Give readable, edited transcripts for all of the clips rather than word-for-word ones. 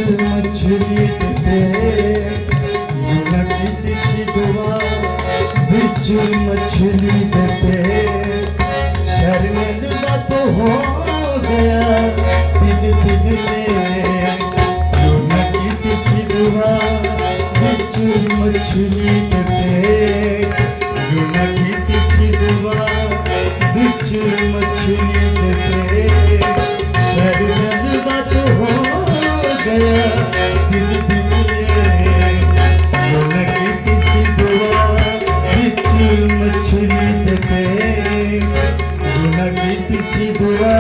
मछली ते पेट यूं कीती सी दुआ विच मछली ते पेट शर्मिंद तो हो गया दिल दिल में यूं कीती सी दुआ विच मछली ते पेट यूं कीती सी दुआ विच मछली ते पेट शर्मिंद तो हो गया दिल दिल में यूं कीती सी दुआ विच मछली ते पेट यूं कीती सी दुआ।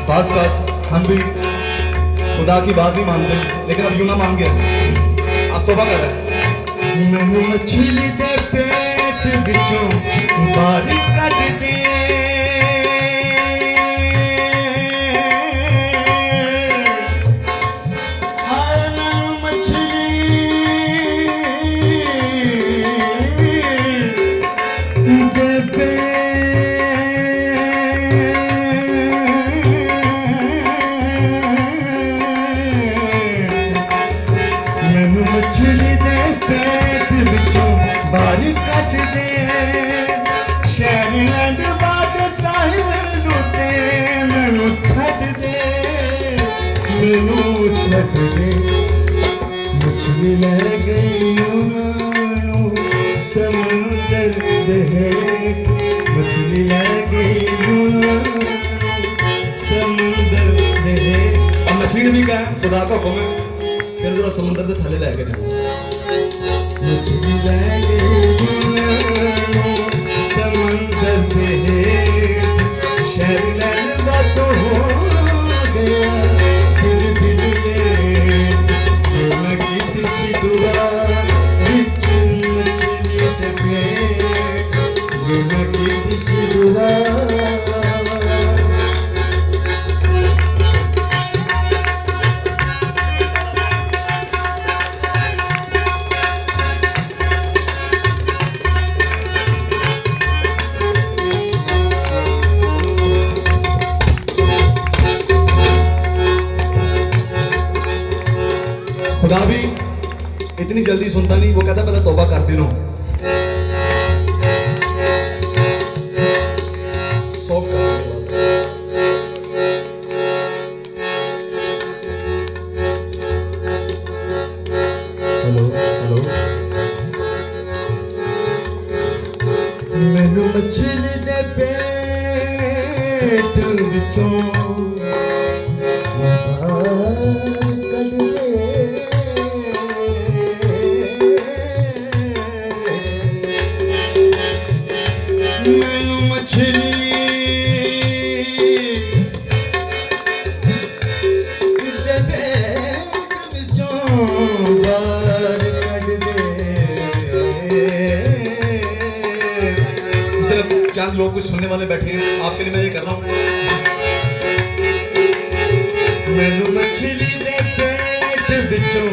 बात हम भी खुदा की बात नहीं मानते, लेकिन अब यूं ना मांगे, आप तौबा कर रहे हैं। मैनू मछली दे पेट विचों बाहर कट दे, हाय मैनू मछली दे पेट मछली दे पेट विचों बाहर कट दे, शहर बाद साहिल ते मैनू छड्ड दे, मैनू छड्ड दे। मछली ले गई मैनू समंदर दे हेठ, मछली ले गई मैनू समंदर दे हेठ। अब मछली ने भी कहा खुदा का हुक्म है फिर जरा समुद्र के थले लैके मछली लै समुद्र के हेठ, शहर बातों हो गया दिल दिल में मैं कीती सी दुआ विच मछली ते पेट मैं कीती सी दुआ। खुदा भी इतनी जल्दी सुनता नहीं, वो कहता पहले तौबा कर दिनो। Soft hello hello. मैनू मछली दे पेट विचों मैनू मछली दे पेट विचों बाहर कढ दे। सिर्फ चंद लोग कुछ सुनने वाले बैठे हैं, आपके लिए मैं ये कर रहा हूँ। मैनू मछली दे पेट विचों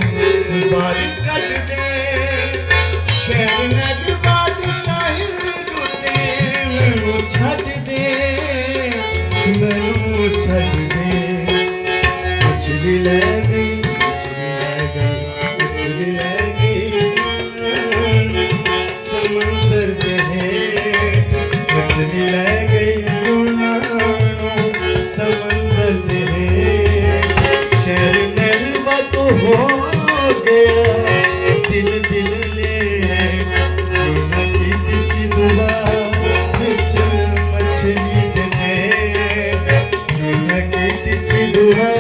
बाहर कढ दे, शहर बाद साहिल मैनू छड्ड दे, मैनू छड्ड दे। मछली ले गई मछली ले गई समंदर के हेठ, मछली ले गई समंदर के हेठ, शहर नैनवा तो हो गया दिल दिल ले कीती सी दुआ मछली ते पेट कीती सी दुआ।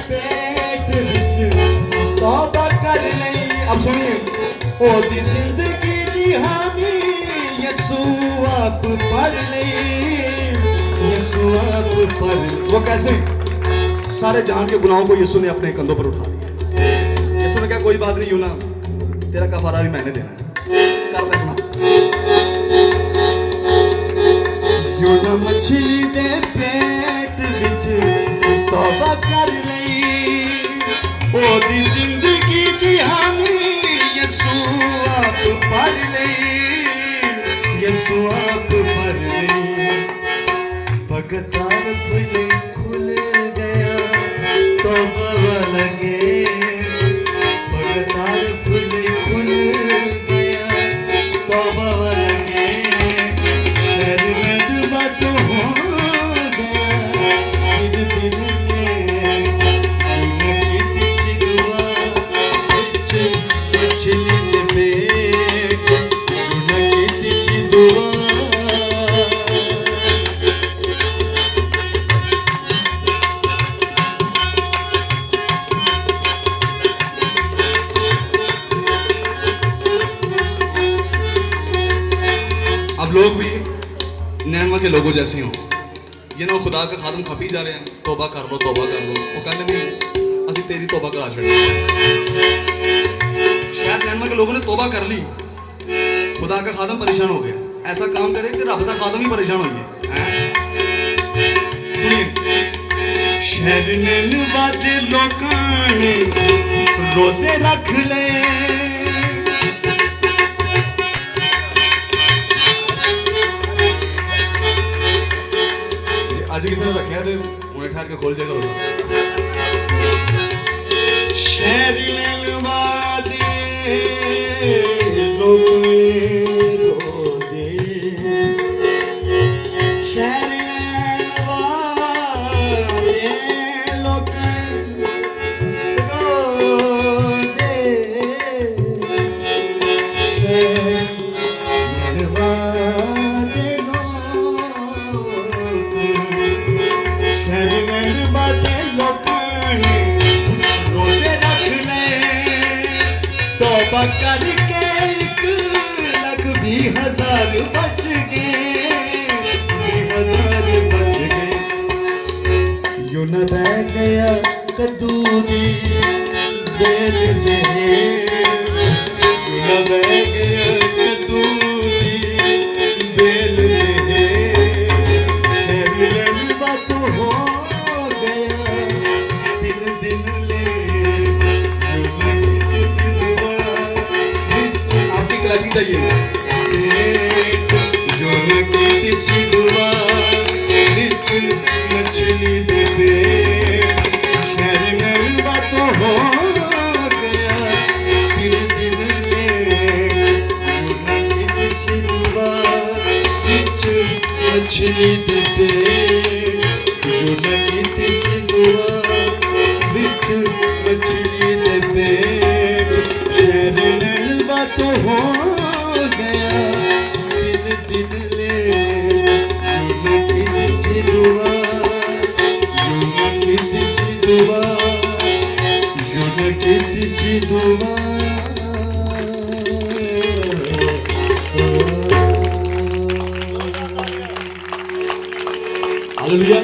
पेट विच तौबा कर लई। अब सुनिए, ओदी जिंदगी दी हामी यसू आप पर लई, यसू आप पर लई। वो कैसे? सारे जहान के गुनाहों को यीशु ने अपने कंधों पर उठा लिया। यीशु ने कहा कोई बात नहीं यूना, तेरा कफारा भी मैंने देना है, कर रखना। यूना मछली दे पेट विच तौबा कर लई, ओदी जिंदगी दी हामी यीशु आप पर लई, यीशु आप पर लई। भगतार फुले खुल गया तौबा लगे, भगतार फुले खुल गया तौबा लगे। शहर में डूबा तो हो गया दिन दिन ये, की दिसी दुआ बिच मछली दे पेट, की दिसी दुआ। अब लोग भी नैनवा के लोगों जैसे हो, ये ना खुदा का खादम खपी जा रहे हैं, तौबा कर लो तौबा कर लो। वो कहते नहीं असि तेरी तौबा करा छड़े। शायद नैनवा के लोगों ने तौबा कर ली, खुदा का खादम परेशान हो गया। ऐसा काम करे कि रब का खादम ही परेशान हो गया। सुनिए, शहर नैनवा दे लोकां ने रोजे रख ले, आज किसी ने रखा थे उन्हें ठहर के खोल जाएगा रोजा। शहर नैनवा दे लोकां ने रोजे, शहर नैनवा दे लोकां रोजे, शहर नैनवा दे तौबा करके 1,20,000 बच गए, 20,000 बच गए। यूं न बह गया कद्दू दी बेल दे, यूं न बह गया कद्दू दी बेल दे। शहर नैनवा तो हो गया दिन दिन ले, लगी चाहिए यून की दिसी दुआ बिच मछली दे पेट। शहर नैनवा तो हो गया दिन दिन ले, यून की दिसी दुआ बिच मछली दे पेट, यून की दिसी दुआ बिच मछली दे पेट। शहर नैनवा तो हो गया दिन दिन ले, यून की दिसी दुआ, यून की दिसी दुआ, यून की दिसी दुआ। हालेलुया।